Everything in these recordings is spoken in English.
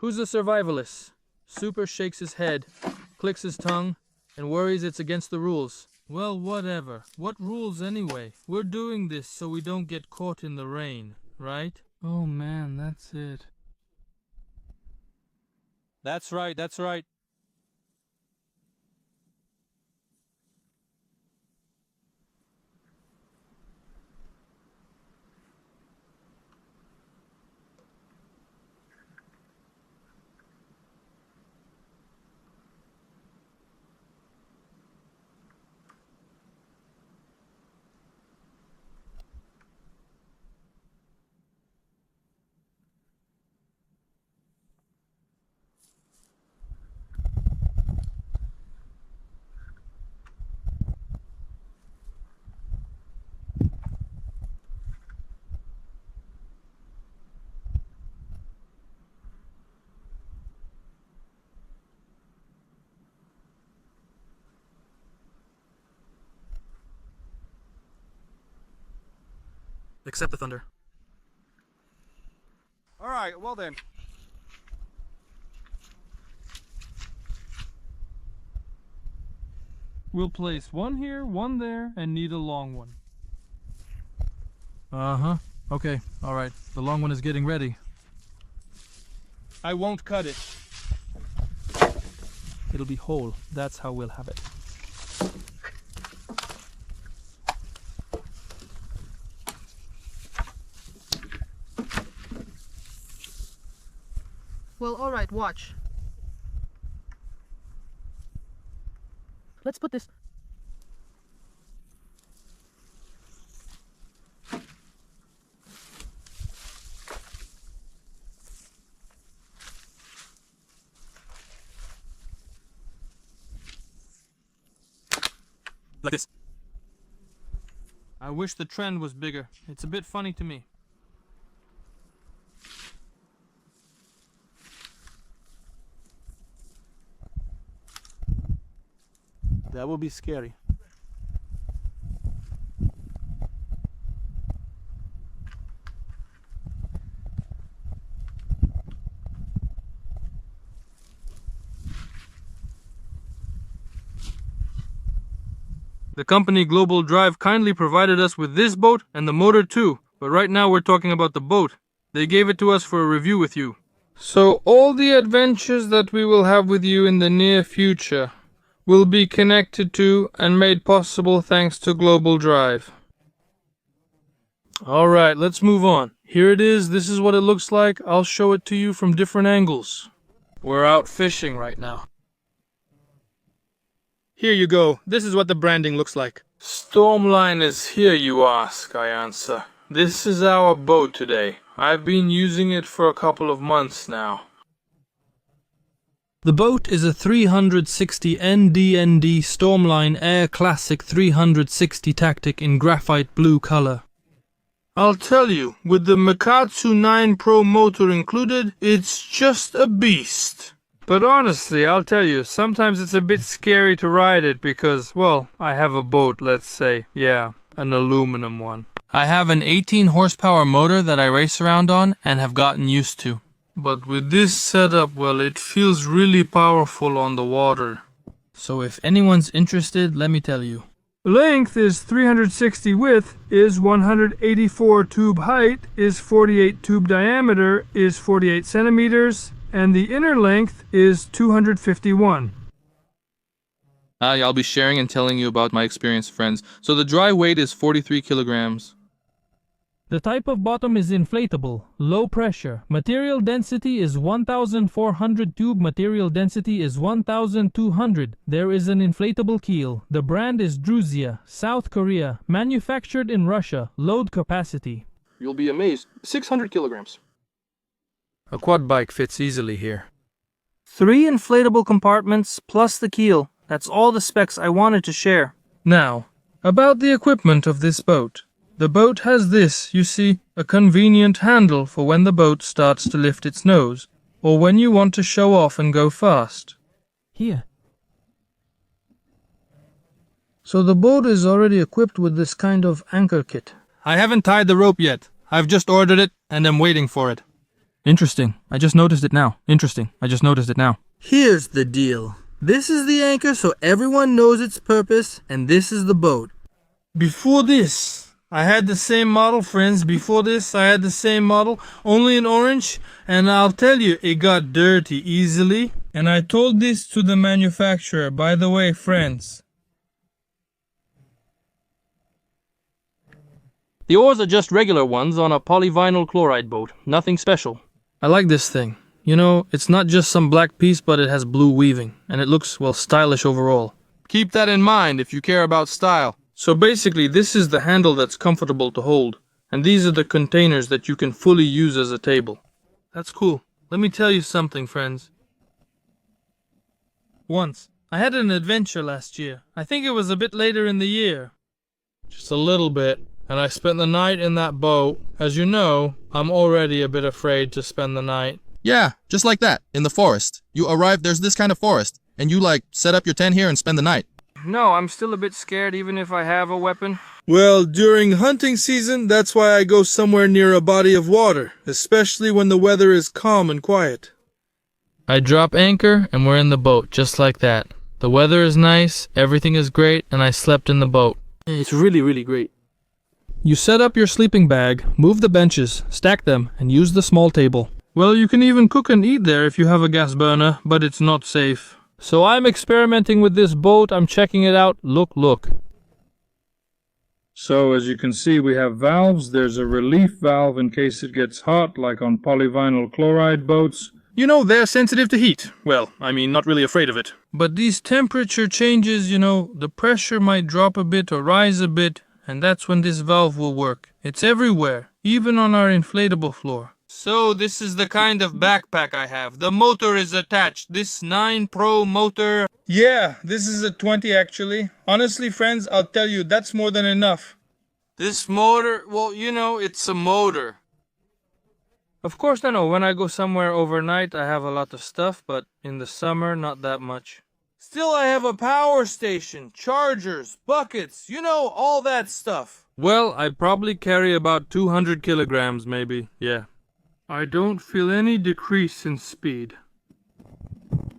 Who's the survivalist? Super shakes his head, clicks his tongue, and worries it's against the rules. Well, whatever. What rules anyway? We're doing this so we don't get caught in the rain, right? Oh man, that's it. That's right, that's right. Accept the thunder. All right, well then. We'll place one here, one there, and need a long one. Uh-huh. Okay, alright. The long one is getting ready. I won't cut it. It'll be whole. That's how we'll have it. Well, alright, watch. Let's put this... Like this. I wish the trend was bigger. It's a bit funny to me. That will be scary. The company Global Drive kindly provided us with this boat and the motor too, but right now we're talking about the boat. They gave it to us for a review with you. So all the adventures that we will have with you in the near future will be connected to and made possible thanks to Global Drive. Alright, let's move on. Here it is, this is what it looks like. I'll show it to you from different angles. We're out fishing right now. Here you go. This is what the branding looks like. Stormline is here, you ask, I answer. This is our boat today. I've been using it for a couple of months now. The boat is a 360 NDND Stormline Air Classic 360 Tactic in graphite blue color. I'll tell you, with the Makatsu 9 Pro motor included, it's just a beast. But honestly, I'll tell you, sometimes it's a bit scary to ride it because, well, I have a boat, let's say. Yeah, an aluminum one. I have an 18 horsepower motor that I race around on and have gotten used to. But with this setup, well, it feels really powerful on the water. So if anyone's interested, let me tell you. Length is 360, width is 184, tube height is 48, tube diameter is 48 centimeters, and the inner length is 251. I'll be sharing and telling you about my experience, friends. So the dry weight is 43 kilograms. The type of bottom is inflatable, low pressure. Material density is 1,400, tube material density is 1,200. There is an inflatable keel. The brand is Druzia, South Korea, manufactured in Russia. Load capacity. You'll be amazed. 600 kilograms. A quad bike fits easily here. 3 inflatable compartments plus the keel. That's all the specs I wanted to share. Now, about the equipment of this boat. The boat has this, you see, a convenient handle for when the boat starts to lift its nose, or when you want to show off and go fast. Here. So the boat is already equipped with this kind of anchor kit. I haven't tied the rope yet. I've just ordered it and am waiting for it. Interesting. I just noticed it now. Interesting. I just noticed it now. Here's the deal. This is the anchor so everyone knows its purpose, and this is the boat. Before this, I had the same model, friends. Before this, I had the same model, only in orange. And I'll tell you, it got dirty easily. And I told this to the manufacturer. By the way, friends. The oars are just regular ones on a polyvinyl chloride boat. Nothing special. I like this thing. You know, it's not just some black piece, but it has blue weaving. And it looks, well, stylish overall. Keep that in mind if you care about style. So basically, this is the handle that's comfortable to hold. And these are the containers that you can fully use as a table. That's cool. Let me tell you something, friends. Once, I had an adventure last year. I think it was a bit later in the year. Just a little bit. And I spent the night in that boat. As you know, I'm already a bit afraid to spend the night. Yeah, just like that, in the forest. You arrive, there's this kind of forest, and you set up your tent here and spend the night. No, I'm still a bit scared even if I have a weapon. Well, during hunting season, that's why I go somewhere near a body of water, especially when the weather is calm and quiet. I drop anchor and we're in the boat, just like that. The weather is nice, everything is great, and I slept in the boat. It's really, really great. You set up your sleeping bag, move the benches, stack them, and use the small table. Well, you can even cook and eat there if you have a gas burner, but it's not safe. So I'm experimenting with this boat, I'm checking it out. Look. So as you can see, we have valves. There's a relief valve in case it gets hot, like on polyvinyl chloride boats. You know, they're sensitive to heat. Well, I mean, not really afraid of it. But these temperature changes, you know, the pressure might drop a bit or rise a bit, and that's when this valve will work. It's everywhere, even on our inflatable floor. So this is the kind of backpack I have. The motor is attached. This 9 Pro motor. Yeah, this is a 20 actually. Honestly, friends, I'll tell you, that's more than enough. This motor, well, you know, it's a motor. Of course, I know when I go somewhere overnight, I have a lot of stuff, but in the summer, not that much. Still, I have a power station, chargers, buckets, you know, all that stuff. Well, I probably carry about 200 kilograms, maybe, yeah. I don't feel any decrease in speed.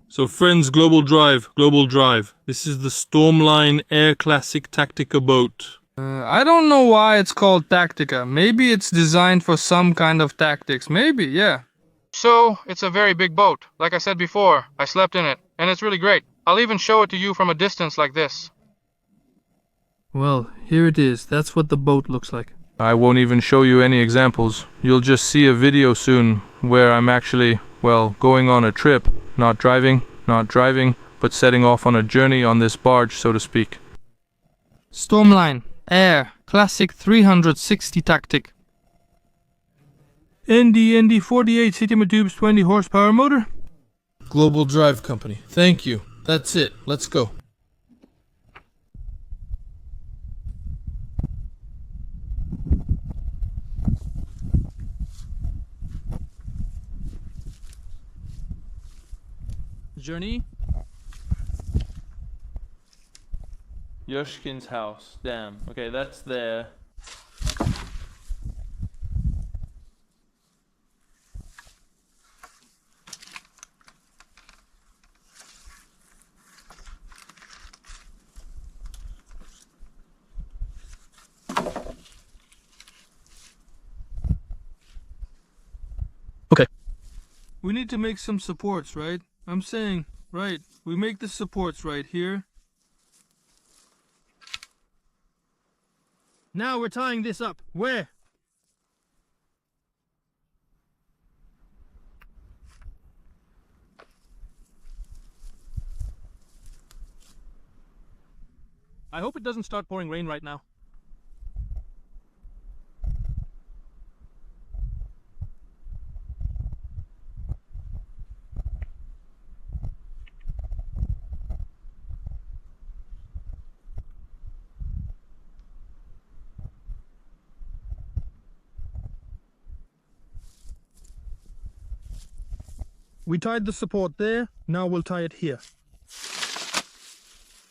So friends, global drive. This is the Stormline Air Classic Tactica boat. I don't know why it's called Tactica. Maybe it's designed for some kind of tactics. Maybe, yeah. So, it's a very big boat. Like I said before, I slept in it, and it's really great. I'll even show it to you from a distance like this. Well, here it is. That's what the boat looks like. I won't even show you any examples. You'll just see a video soon where I'm actually, well, going on a trip. Not driving, but setting off on a journey on this barge, so to speak. Stormline Air Classic 360 Tactic. ND 48 Citima tubes, 20 horsepower motor. Global Drive Company. Thank you. That's it. Let's go. Journey. Yoshkin's house. Damn. Okay, that's there. Okay. We need to make some supports, right? I'm saying, right, we make the supports right here. Now we're tying this up. Where? I hope it doesn't start pouring rain right now. We tied the support there, now we'll tie it here.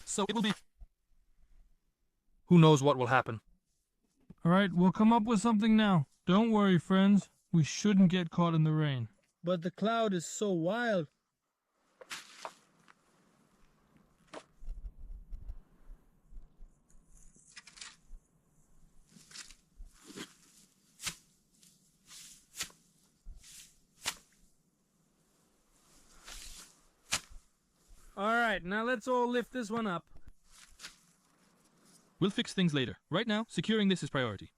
So it will be... Who knows what will happen? Alright, we'll come up with something now. Don't worry, friends. We shouldn't get caught in the rain. But the cloud is so wild. Alright, now let's all lift this one up. We'll fix things later. Right now, securing this is priority.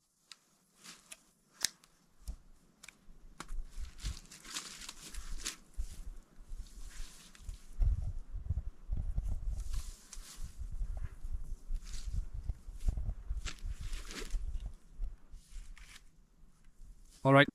All right.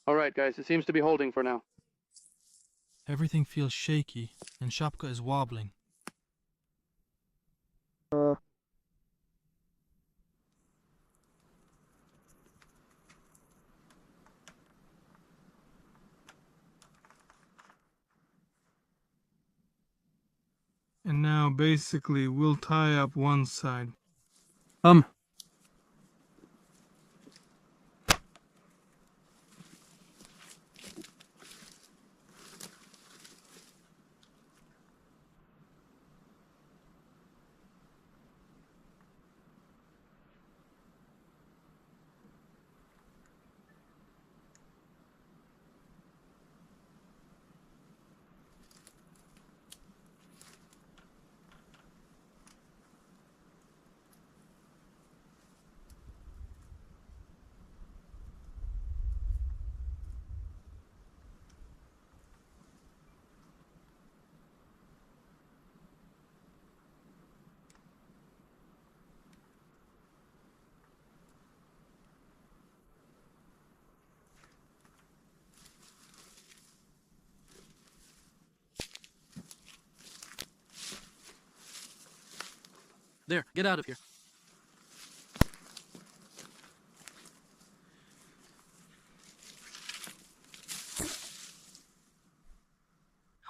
All right, guys, it seems to be holding for now. Everything feels shaky, and Shapka is wobbling. And now, basically, we'll tie up one side. There, get out of here.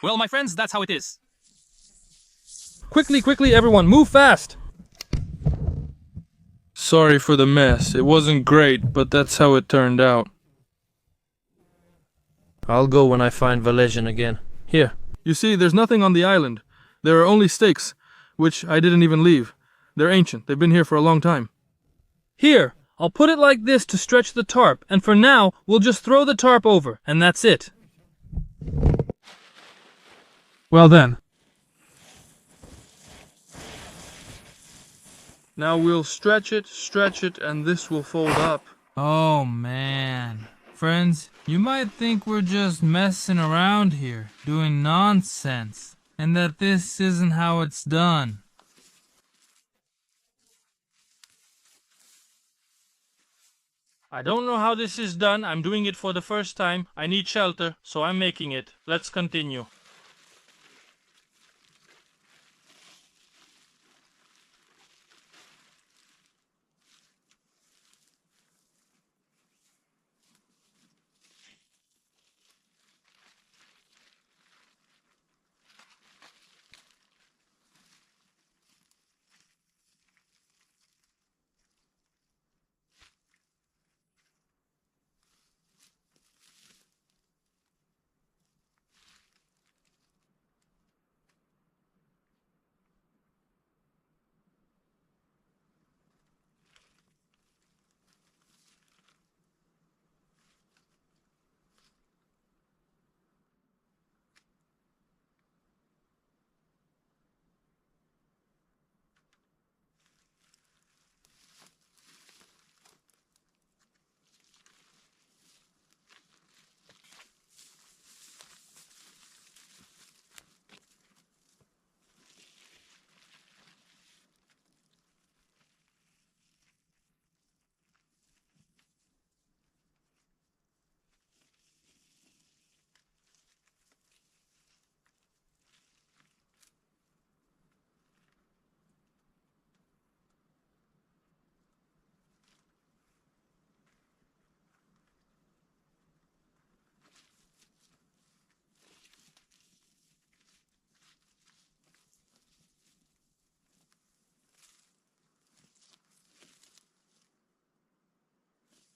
Well, my friends, that's how it is. Quickly, quickly, everyone, move fast! Sorry for the mess. It wasn't great, but that's how it turned out. I'll go when I find Valesian again. Here. You see, there's nothing on the island. There are only stakes, which I didn't even leave. They're ancient. They've been here for a long time. Here, I'll put it like this to stretch the tarp, and for now, we'll just throw the tarp over, and that's it. Well then. Now we'll stretch it, and this will fold up. Oh man. Friends, you might think we're just messing around here, doing nonsense, and that this isn't how it's done. I don't know how this is done. I'm doing it for the first time. I need shelter, so I'm making it. Let's continue.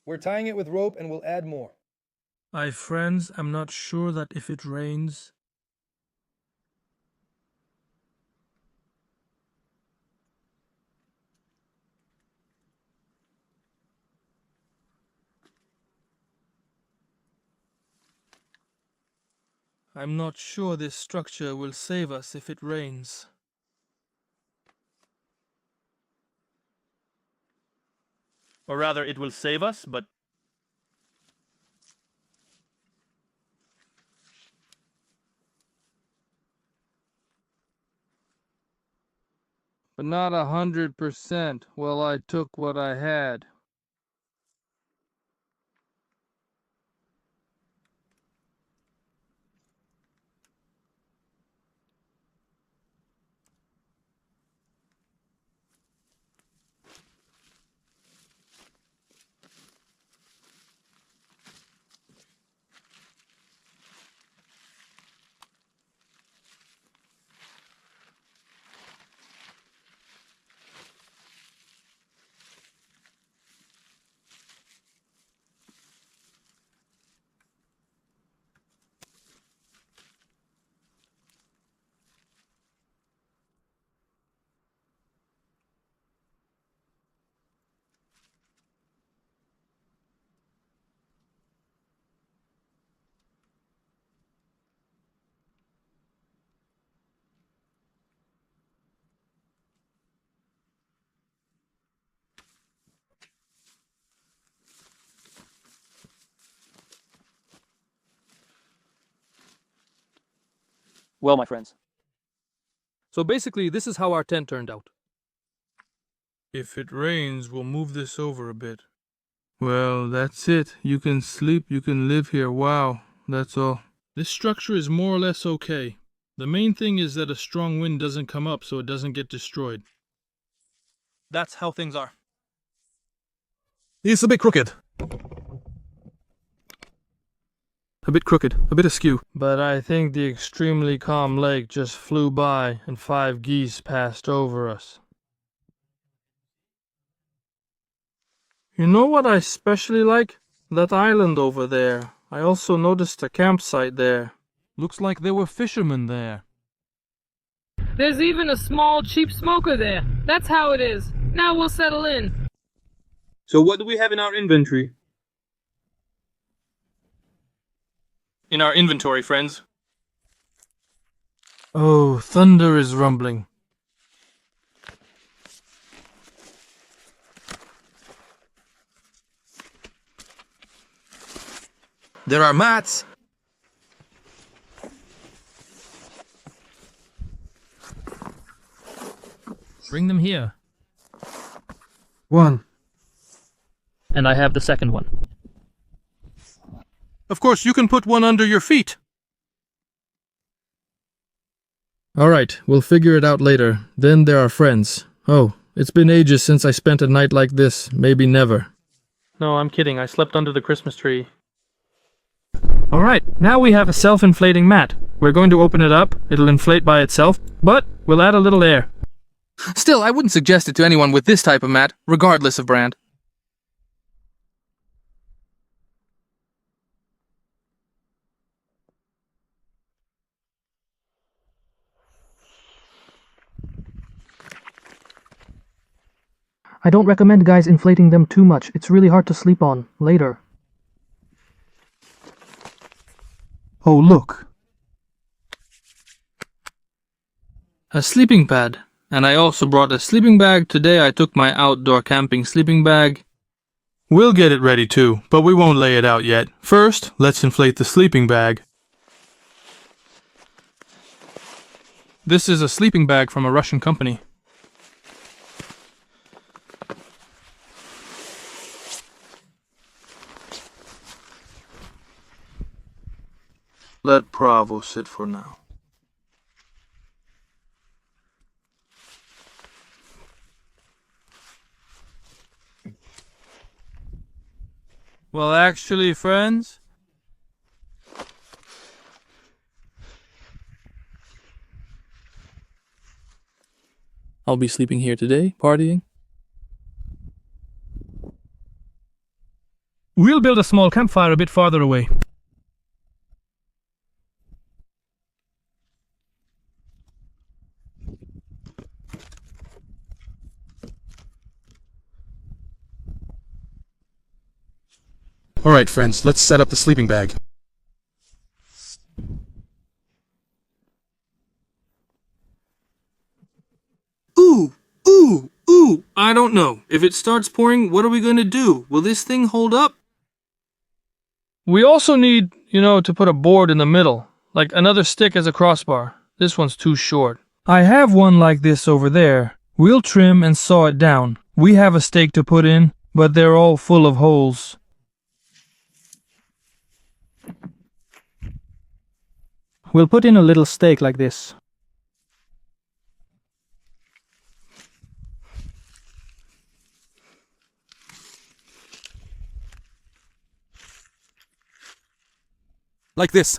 We're tying it with rope and we'll add more. Friends, I'm not sure that if it rains. I'm not sure this structure will save us if it rains. Or rather, it will save us, but... But not 100%. Well, I took what I had. Well, my friends. So basically, this is how our tent turned out. If it rains, we'll move this over a bit. Well, that's it. You can sleep, you can live here. Wow, that's all. This structure is more or less okay. The main thing is that a strong wind doesn't come up so it doesn't get destroyed. That's how things are. It's a bit crooked. A bit crooked, a bit askew. But I think the extremely calm lake just flew by and 5 geese passed over us. You know what I especially like? That island over there. I also noticed a campsite there. Looks like there were fishermen there. There's even a small, cheap smoker there. That's how it is. Now we'll settle in. So what do we have in our inventory? In our inventory, friends. Oh, thunder is rumbling. There are mats. Bring them here. One. And I have the second one. Of course, you can put one under your feet. Alright, we'll figure it out later. Then there are friends. Oh, it's been ages since I spent a night like this. Maybe never. No, I'm kidding. I slept under the Christmas tree. Alright, now we have a self-inflating mat. We're going to open it up. It'll inflate by itself, but we'll add a little air. Still, I wouldn't suggest it to anyone with this type of mat, regardless of brand. I don't recommend guys inflating them too much. It's really hard to sleep on later. Oh, look. A sleeping pad. And I also brought a sleeping bag. Today I took my outdoor camping sleeping bag. We'll get it ready too, but we won't lay it out yet. First, let's inflate the sleeping bag. This is a sleeping bag from a Russian company. Let Bravo sit for now. Well, actually, friends, I'll be sleeping here today, partying. we'll build a small campfire a bit farther away. Alright, friends, let's set up the sleeping bag. Ooh! I don't know. If it starts pouring, what are we gonna do? Will this thing hold up? We also need, to put a board in the middle, like another stick as a crossbar. This one's too short. I have one like this over there. We'll trim and saw it down. We have a stake to put in, but they're all full of holes. We'll put in a little stake like this. Like this.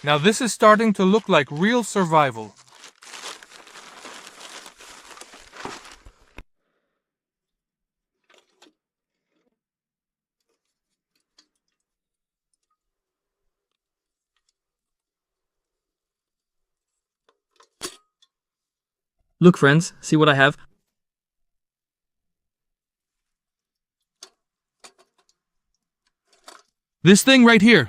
Now this is starting to look like real survival. Look, friends, see what I have? This thing right here.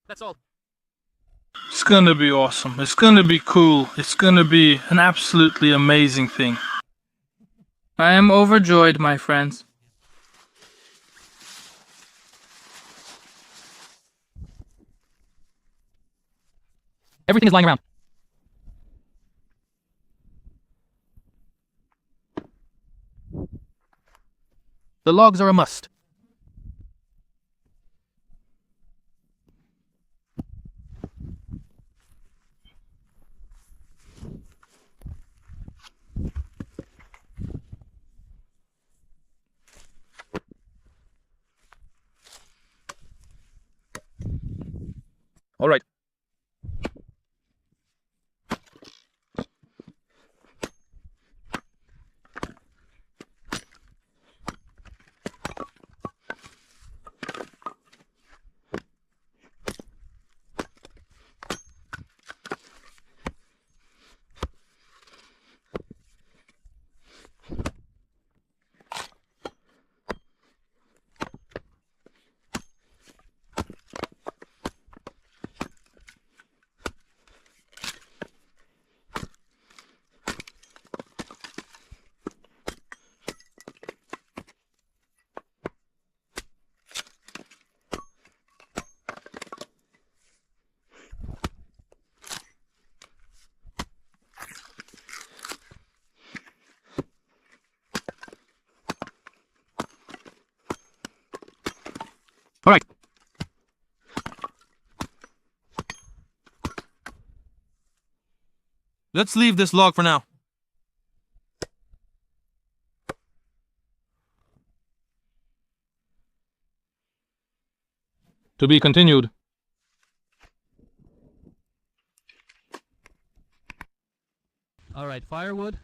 That's all. It's gonna be awesome. It's gonna be cool. It's gonna be an absolutely amazing thing. I am overjoyed, my friends. Everything is lying around. The logs are a must. All right. Let's leave this log for now. To be continued. All right, firewood.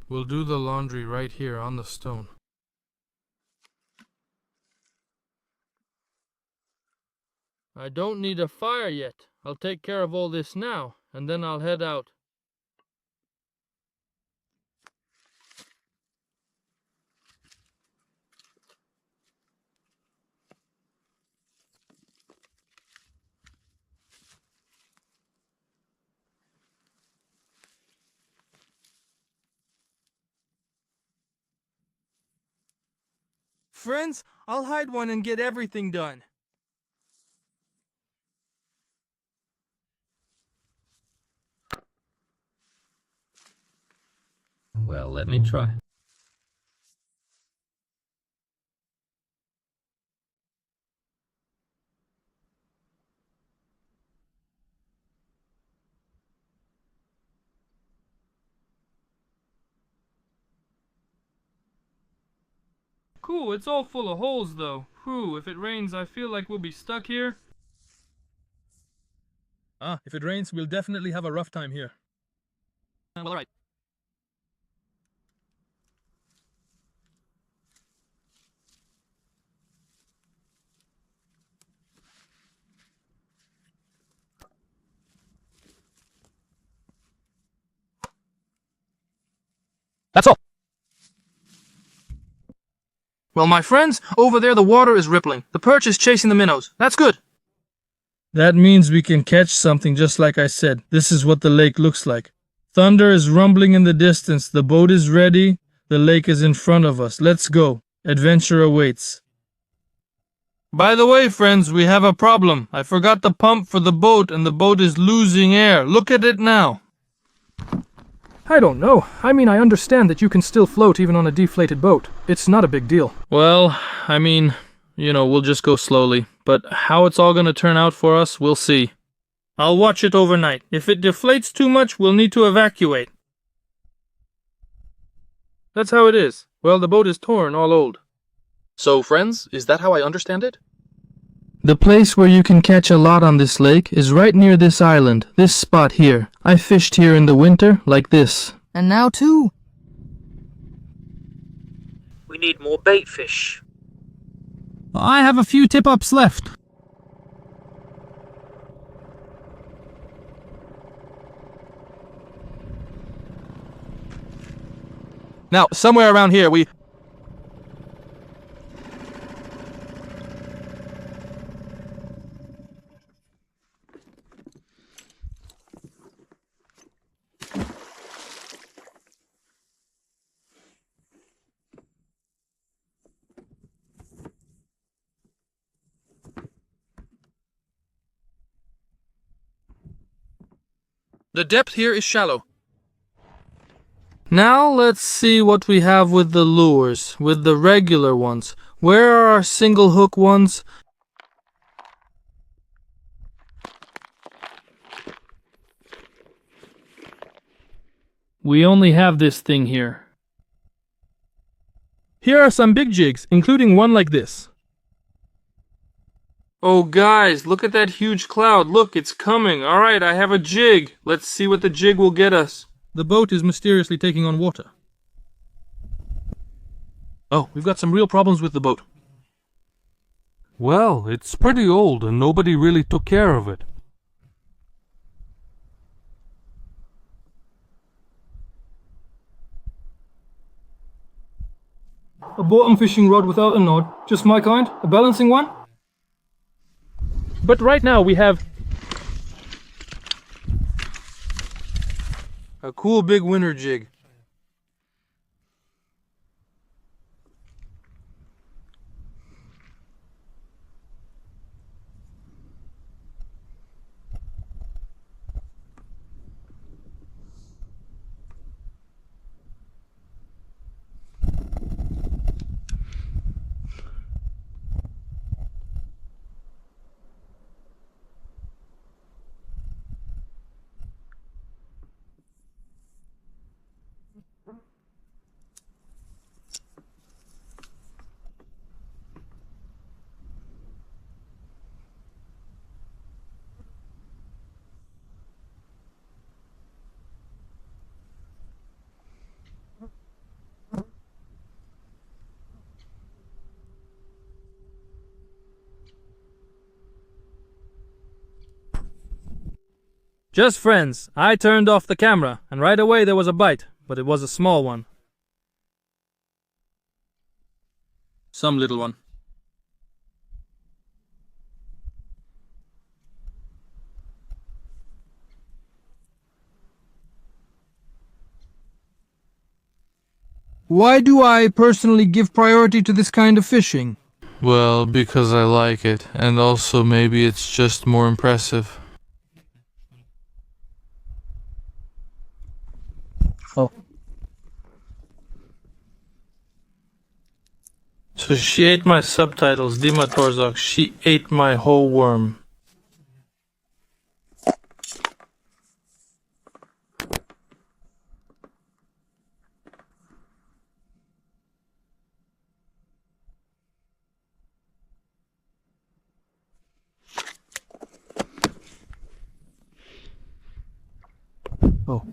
We'll do the laundry right here on the stone. I don't need a fire yet. I'll take care of all this now, and then I'll head out. Friends, I'll hide one and get everything done. Well, let me try. Cool, it's all full of holes though. Whew, if it rains, I feel like we'll be stuck here. If it rains, we'll definitely have a rough time here. Well, all right. That's all. Well, my friends, over there the water is rippling. The perch is chasing the minnows. That's good. That means we can catch something just like I said. This is what the lake looks like. Thunder is rumbling in the distance. The boat is ready. The lake is in front of us. Let's go. Adventure awaits. By the way, friends, we have a problem. I forgot the pump for the boat and the boat is losing air. Look at it now. I don't know. I mean, I understand that you can still float even on a deflated boat. It's not a big deal. Well, I mean, we'll just go slowly. But how it's all gonna turn out for us, we'll see. I'll watch it overnight. If it deflates too much, we'll need to evacuate. That's how it is. Well, the boat is torn, all old. So, friends, is that how I understand it? The place where you can catch a lot on this lake is right near this island, this spot here. I fished here in the winter, like this. And now too. We need more bait fish. I have a few tip-ups left. Now, somewhere around here, we... The depth here is shallow. Now let's see what we have with the lures, with the regular ones. Where are our single hook ones? We only have this thing here. Here are some big jigs, including one like this. Oh guys, look at that huge cloud. Look, it's coming. Alright, I have a jig. Let's see what the jig will get us. The boat is mysteriously taking on water. Oh, we've got some real problems with the boat. Well, it's pretty old and nobody really took care of it. A bottom fishing rod without a knot. Just my kind? A balancing one? But right now we have A cool big winter jig. just friends. I turned off the camera, and right away there was a bite, but it was a small one. Some little one. Why do I personally give priority to this kind of fishing? Well, because I like it, and also maybe it's just more impressive. So she ate my subtitles, Dima Torzok. She ate my whole worm. Oh.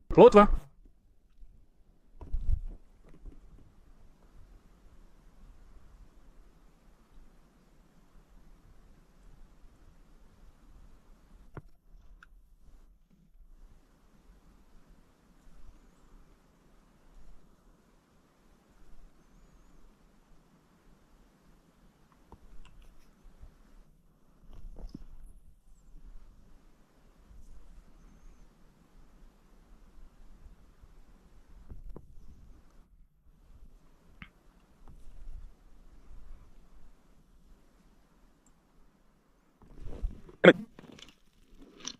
Plotwa.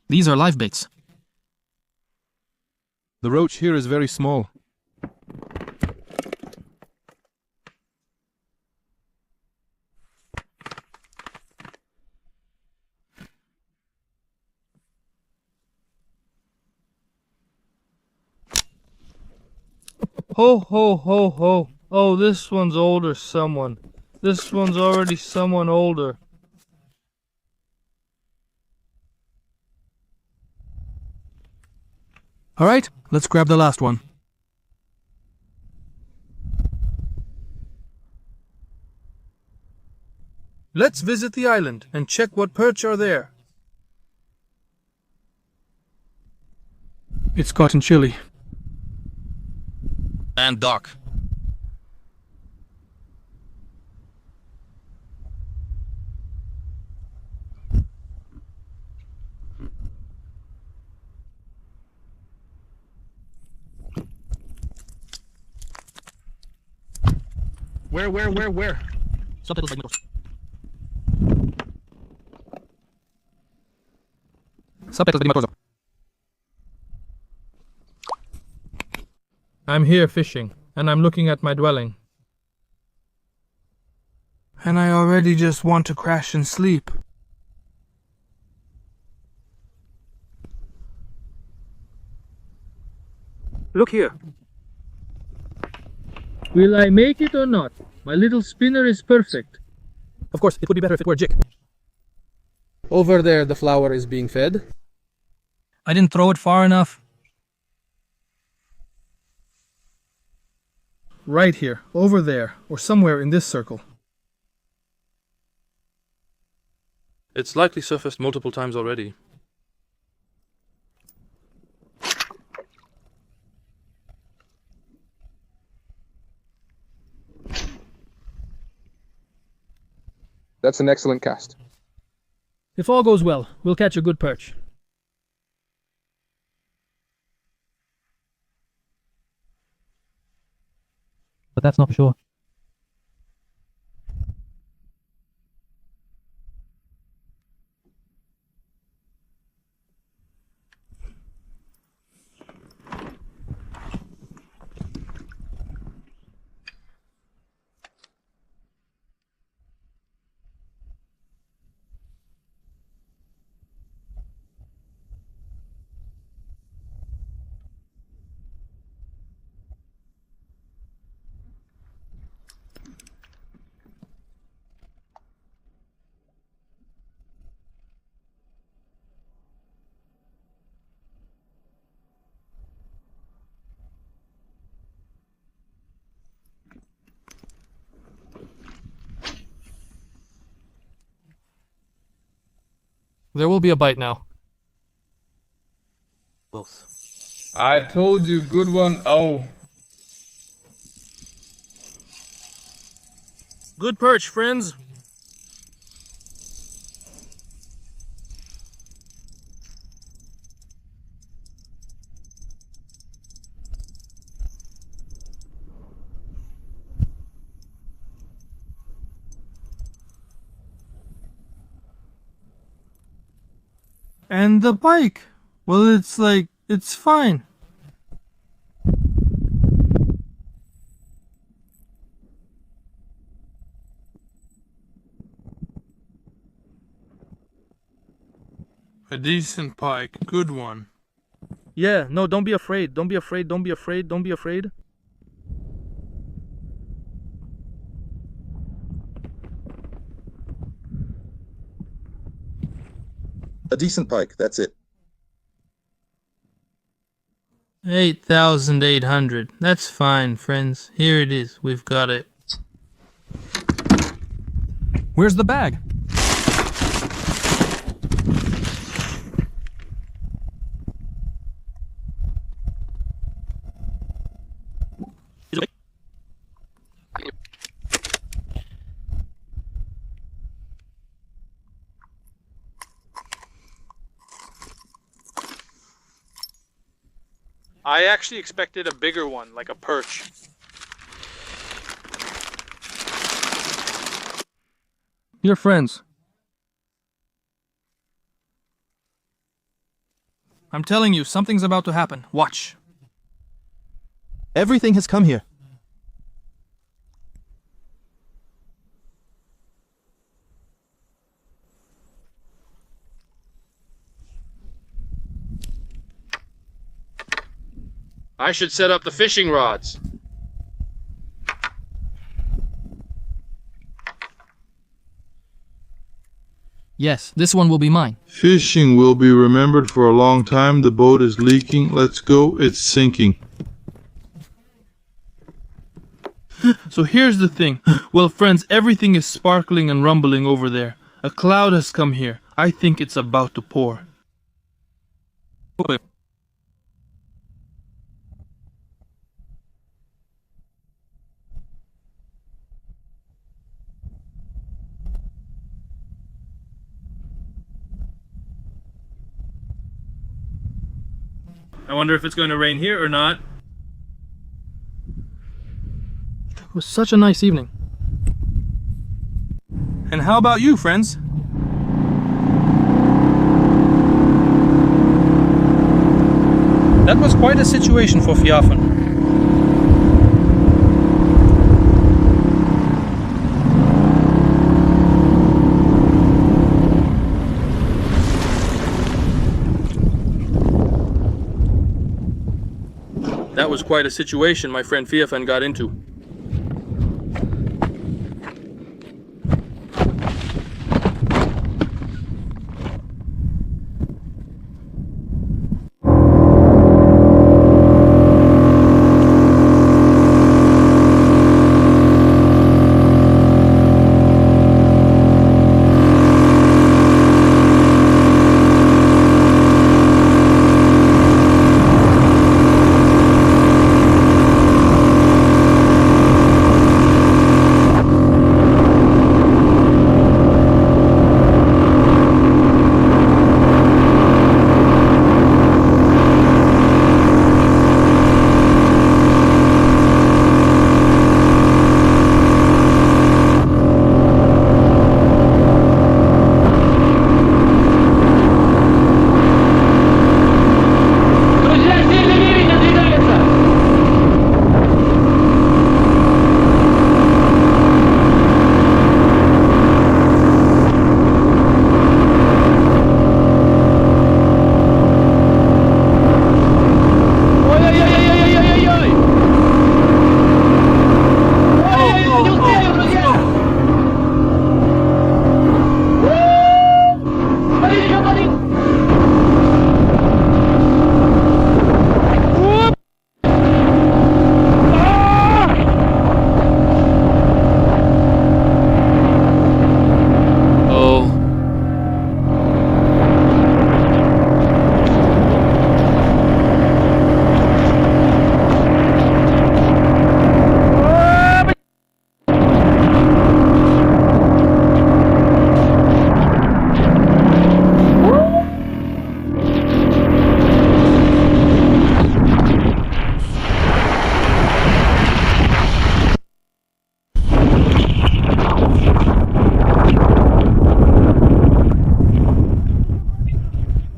These are live baits. The roach here is very small. Ho, ho, ho, ho. Oh, this one's older someone. This one's already someone older. All right, let's grab the last one. Let's visit the island and check what perch are there. It's cotton chili. And Doc. Where? Subtitles by Mitos. Subtitles by Mitos. I'm here fishing, and I'm looking at my dwelling. And I already just want to crash and sleep. Look here. Will I make it or not? My little spinner is perfect. Of course, it would be better if it were jig. Over there, the flower is being fed. I didn't throw it far enough. Right here, over there, or somewhere in this circle. It's likely surfaced multiple times already. That's an excellent cast. If all goes well, we'll catch a good perch. But that's not for sure. There will be a bite now. I told you, good one. Oh. Good perch, friends. And the pike? Well, it's fine. A decent pike. Good one. Yeah, no, don't be afraid. Don't be afraid. Don't be afraid. Don't be afraid. A decent pike, that's it. 8,800. That's fine, friends. Here it is. We've got it. Where's the bag? I actually expected a bigger one, like a perch. Dear friends, I'm telling you, something's about to happen. Watch. Everything has come here. I should set up the fishing rods. Yes, this one will be mine. Fishing will be remembered for a long time. The boat is leaking. Let's go. It's sinking. So here's the thing. Well, friends, everything is sparkling and rumbling over there. A cloud has come here. I think it's about to pour. I wonder if it's going to rain here or not. it was such a nice evening. And how about you, friends? That was quite a situation for Fiafen. That was quite a situation my friend Fiafen got into.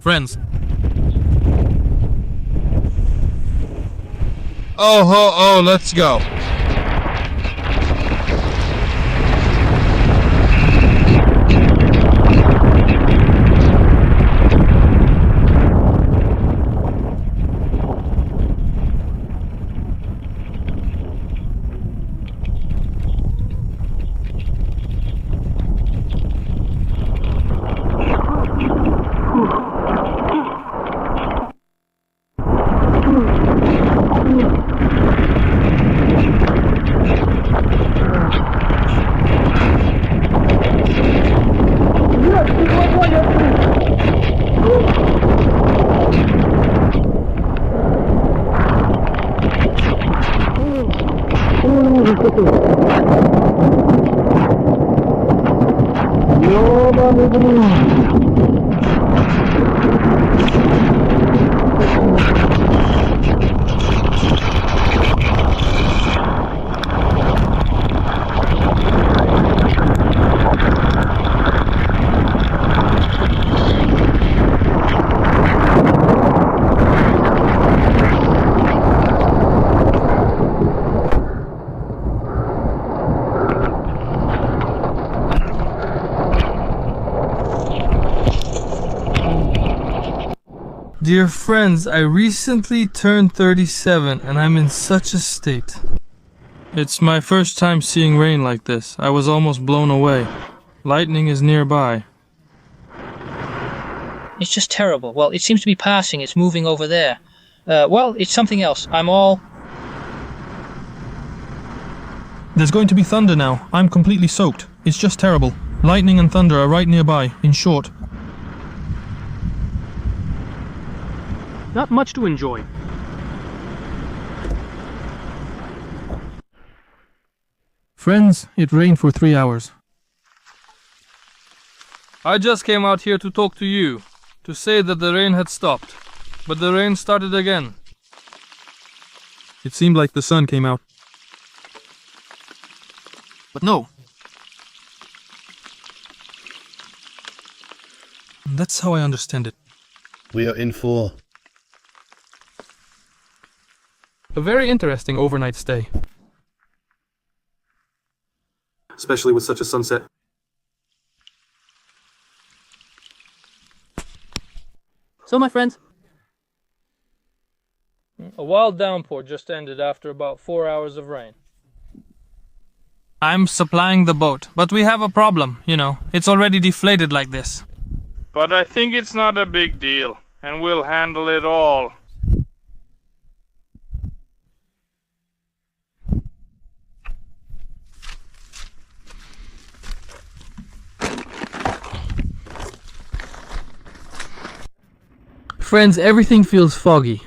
Friends. Oh, let's go. Dear friends, I recently turned 37 and I'm in such a state. It's my first time seeing rain like this. I was almost blown away. Lightning is nearby. It's just terrible. Well, it seems to be passing. It's moving over there. Well, it's something else. There's going to be thunder now. I'm completely soaked. It's just terrible. Lightning and thunder are right nearby, in short. Not much to enjoy. Friends, it rained for 3 hours. I just came out here to talk to you, to say that the rain had stopped, but the rain started again. It seemed like the sun came out. But no. That's how I understand it. We are in for A very interesting overnight stay. Especially with such a sunset. So, my friends, A wild downpour just ended after about 4 hours of rain. I'm supplying the boat, but we have a problem, you know. It's already deflated like this. But I think it's not a big deal, and we'll handle it all. Friends, everything feels foggy.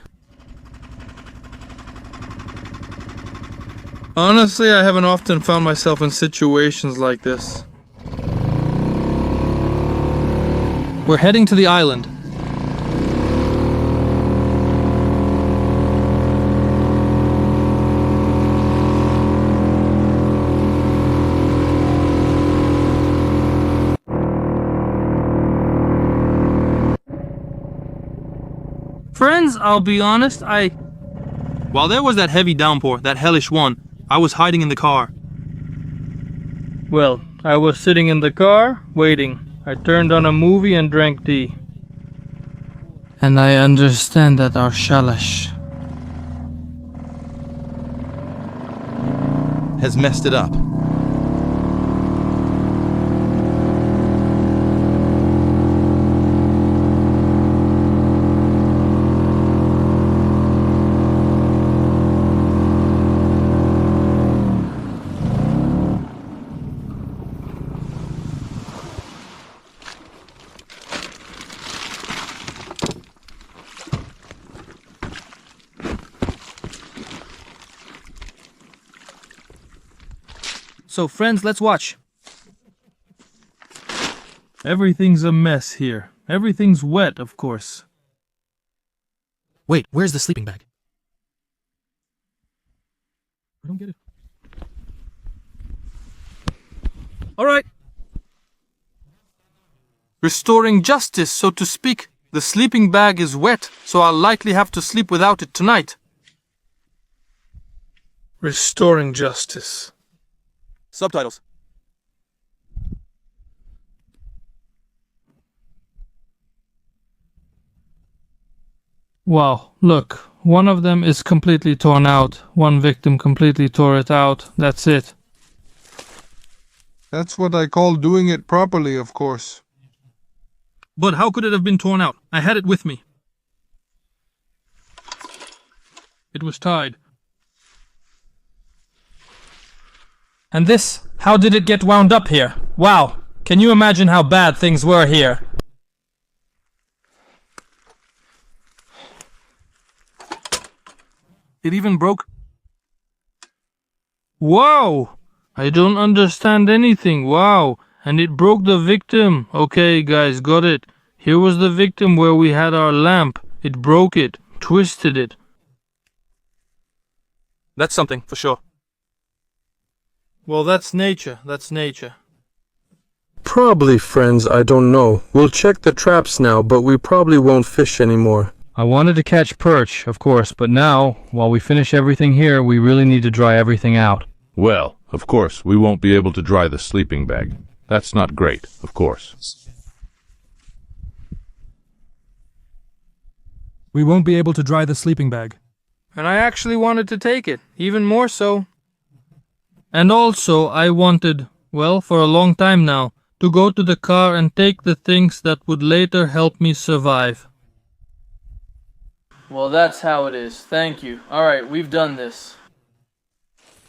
Honestly, I haven't often found myself in situations like this. We're heading to the island. Friends, I'll be honest, While there was that heavy downpour, that hellish one, I was hiding in the car. Well, I was sitting in the car, waiting. I turned on a movie and drank tea. And I understand that our Shalash Has messed it up. So friends, let's watch. Everything's a mess here. Everything's wet, of course. Wait, where's the sleeping bag? I don't get it. All right. Restoring justice, so to speak. The sleeping bag is wet, so I'll likely have to sleep without it tonight. Restoring justice. Subtitles. Wow, look. One of them is completely torn out. One victim completely tore it out. That's it. That's what I call doing it properly, of course. But how could it have been torn out? I had it with me. It was tied. And this? How did it get wound up here? Wow, can you imagine how bad things were here? It even broke. Wow! I don't understand anything. Wow! And it broke the victim. Okay, guys, got it. Here was the victim where we had our lamp. It broke it, twisted it. That's something, for sure. Well, that's nature. That's nature. Probably, friends, I don't know. We'll check the traps now, but we probably won't fish anymore. I wanted to catch perch, of course, but now, while we finish everything here, we really need to dry everything out. Well, of course, we won't be able to dry the sleeping bag. That's not great, of course. We won't be able to dry the sleeping bag. And I actually wanted to take it, even more so. And also, I wanted, well, for a long time now, to go to the car and take the things that would later help me survive. Well, that's how it is. Thank you. Alright, we've done this.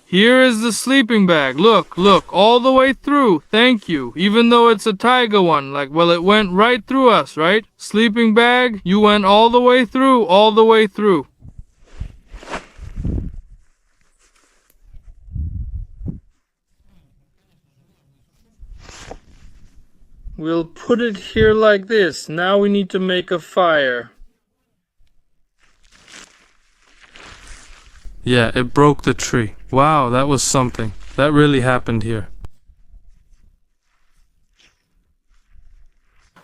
Here is the sleeping bag. Look, all the way through. Thank you. Even though it's a Tiger one. Like, well, it went right through us, right? Sleeping bag, you went all the way through, all the way through. We'll put it here like this. Now we need to make a fire. Yeah, it broke the tree. Wow, that was something. That really happened here.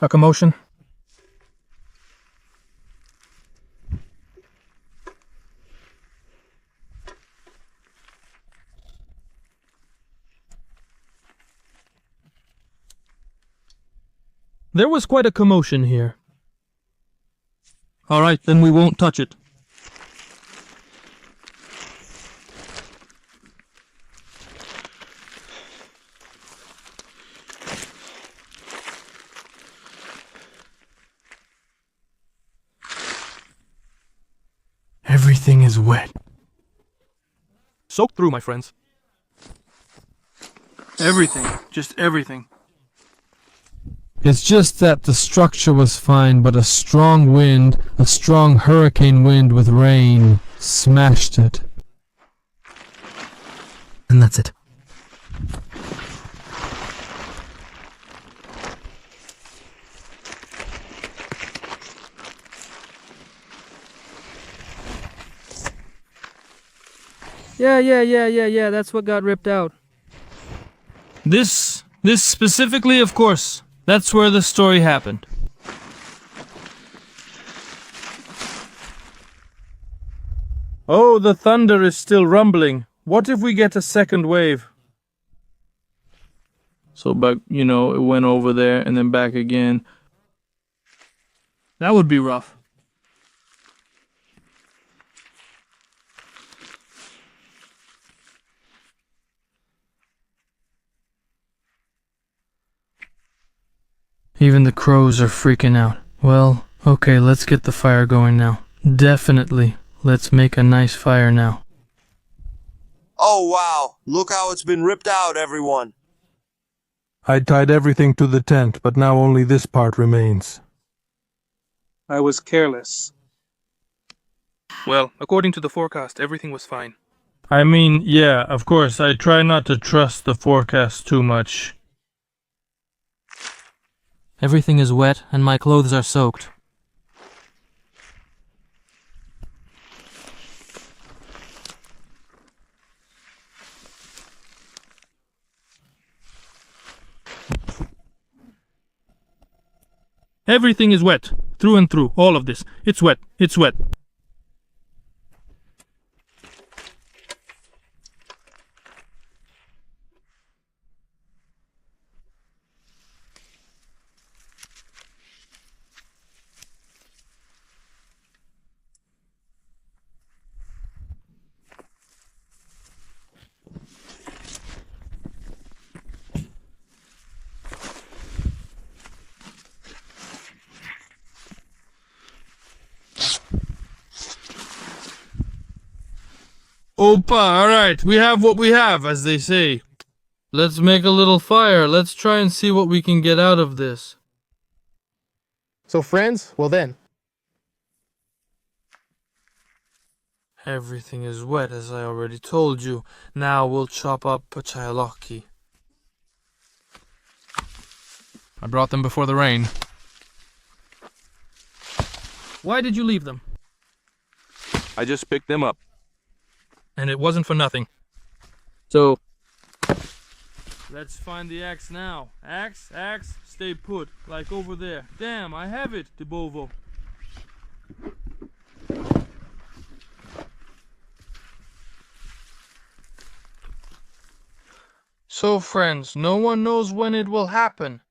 A commotion? There was quite a commotion here. Alright, then we won't touch it. Everything is wet. Soak through, my friends. Everything. Just everything. It's just that the structure was fine, but a strong wind, a strong hurricane wind with rain, smashed it. And that's it. Yeah, that's what got ripped out. This specifically, of course. That's where the story happened. Oh, the thunder is still rumbling. What if we get a second wave? So back, it went over there and then back again. That would be rough. Even the crows are freaking out. Well, okay, let's get the fire going now. Definitely. Let's make a nice fire now. Oh wow, look how it's been ripped out, everyone. I tied everything to the tent, but now only this part remains. I was careless. Well, according to the forecast, everything was fine. I mean, yeah, of course, I try not to trust the forecast too much. Everything is wet, and my clothes are soaked. Everything is wet. through and through, all of this. It's wet, it's wet. Opa, alright, we have what we have, as they say. Let's make a little fire. Let's try and see what we can get out of this. So friends, well then. Everything is wet, as I already told you. Now we'll chop up Pachayaloki. I brought them before the rain. Why did you leave them? I just picked them up. And it wasn't for nothing. So, Let's find the axe now. Axe, stay put, like over there. Damn, I have it, DeBovo. So, friends, no one knows when it will happen.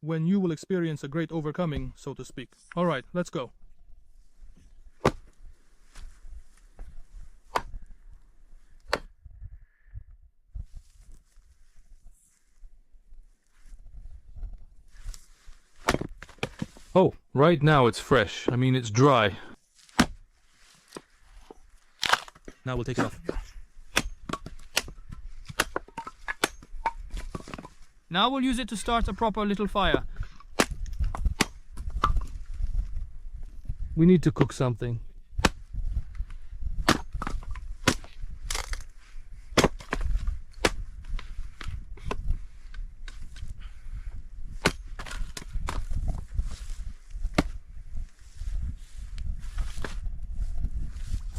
When you will experience a great overcoming, so to speak. Alright, let's go. Oh, right now it's fresh. I mean, it's dry. Now we'll take it off. Now we'll use it to start a proper little fire. We need to cook something.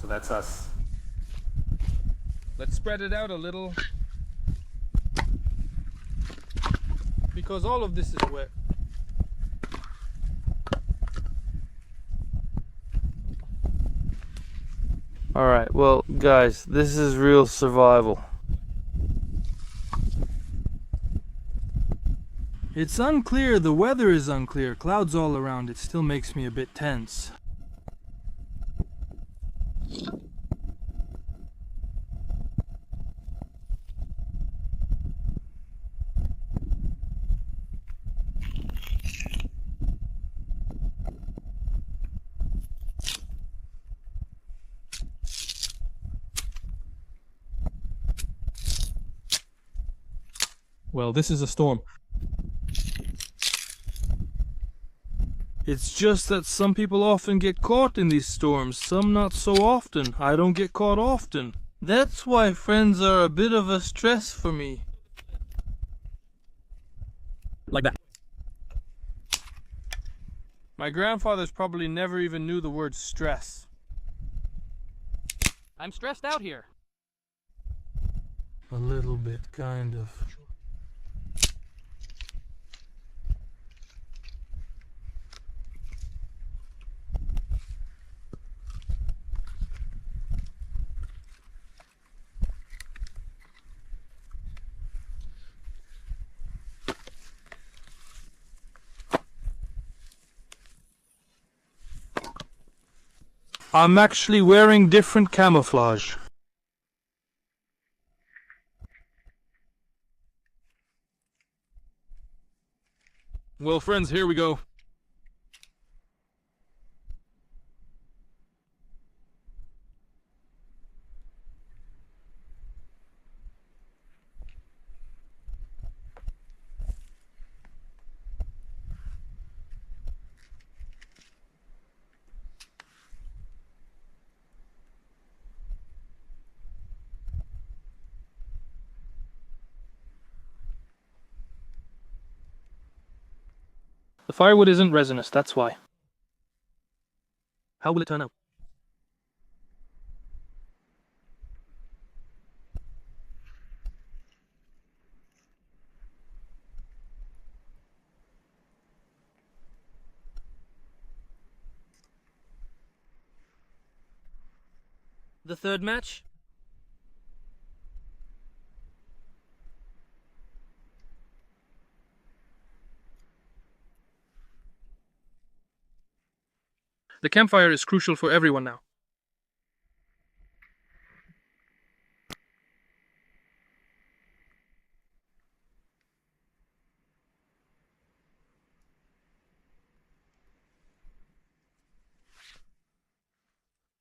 so that's us. Let's spread it out a little. Because all of this is wet. Alright, well, guys, this is real survival. It's unclear, the weather is unclear, clouds all around, it still makes me a bit tense. Well, this is a storm. It's just that some people often get caught in these storms, some not so often. I don't get caught often. That's why friends are a bit of a stress for me. Like that. My grandfather's probably never even knew the word stress. I'm stressed out here. A little bit, kind of. I'm actually wearing different camouflage. Well, friends, here we go. The firewood isn't resinous, that's why. How will it turn out? The third match? The campfire is crucial for everyone now.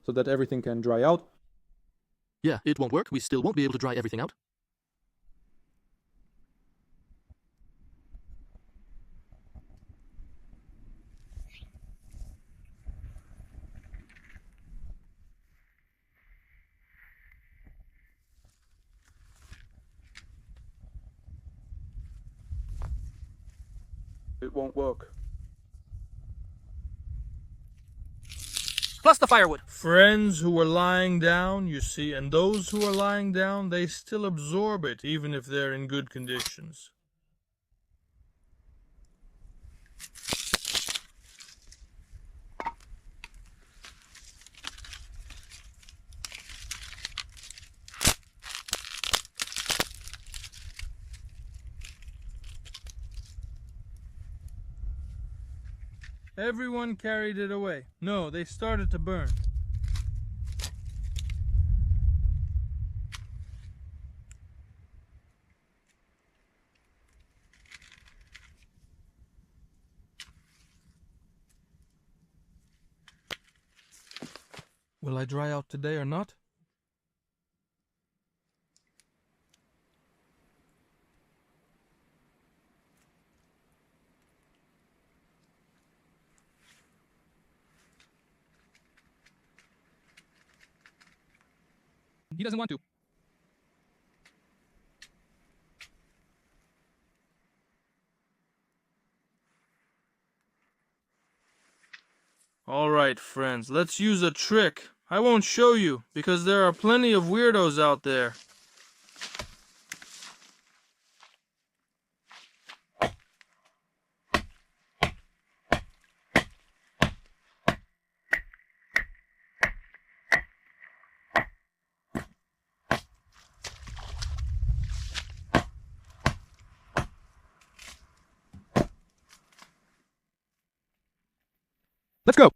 So that everything can dry out? Yeah, it won't work. We still won't be able to dry everything out. It won't work. Plus the firewood. Friends who are lying down, you see, and those who are lying down, they still absorb it, even if they're in good conditions. Everyone carried it away. No, they started to burn. Will I dry out today or not? He doesn't want to. All right, friends, let's use a trick. I won't show you, because there are plenty of weirdos out there. Let's go!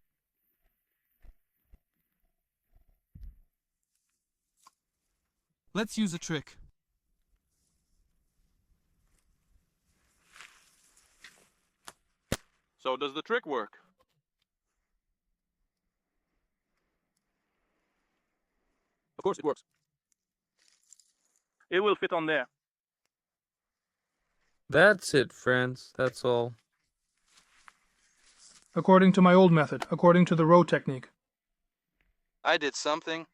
Let's use a trick. So does the trick work? Of course it works. It will fit on there. That's it, friends. That's all. According to my old method, according to the row technique. I did something.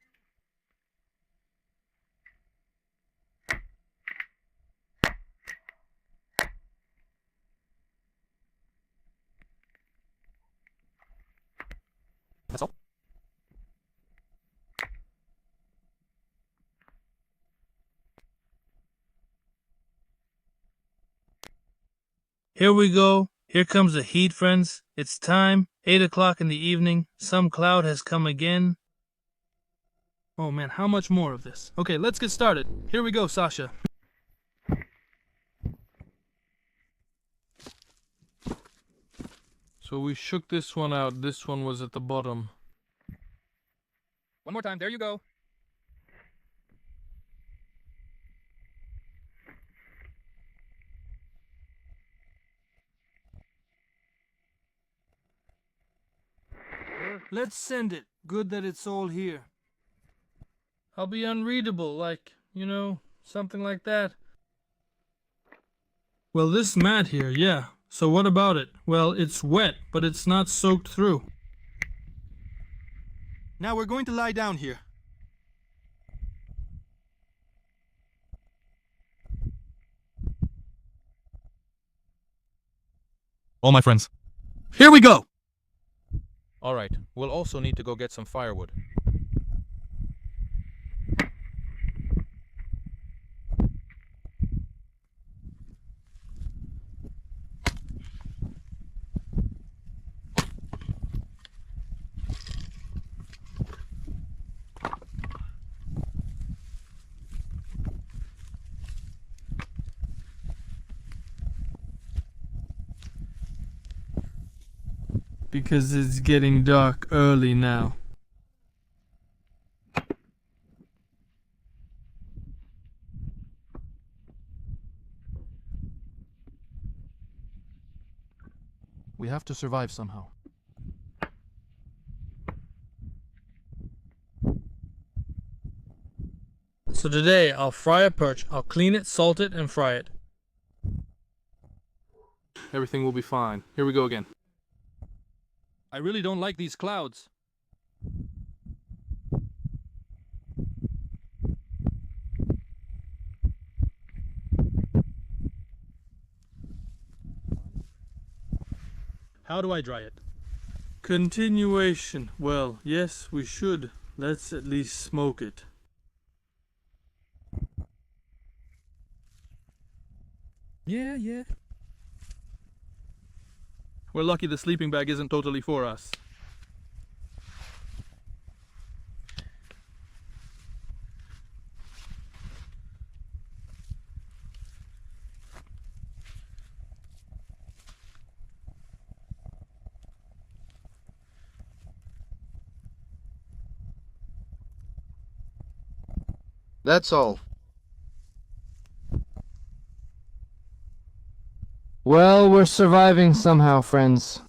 That's all. Here we go. Here comes the heat, friends. It's time. 8 o'clock in the evening. Some cloud has come again. Oh man, how much more of this? Okay, let's get started. Here we go, Sasha. So we shook this one out. This one was at the bottom. One more time. There you go. Let's send it. Good that it's all here. I'll be unreadable, like, you know, something like that. Well, this mat here, yeah. So what about it? Well, it's wet, but it's not soaked through. Now we're going to lie down here. All my friends. Here we go! All right, we'll also need to go get some firewood. because it's getting dark early now. We have to survive somehow. So today I'll fry a perch. I'll clean it, salt it, and fry it. Everything will be fine. Here we go again. I really don't like these clouds. How do I dry it? Continuation. Well, yes, we should. Let's at least smoke it. Yeah. We're lucky the sleeping bag isn't totally for us. That's all. Well, we're surviving somehow, friends.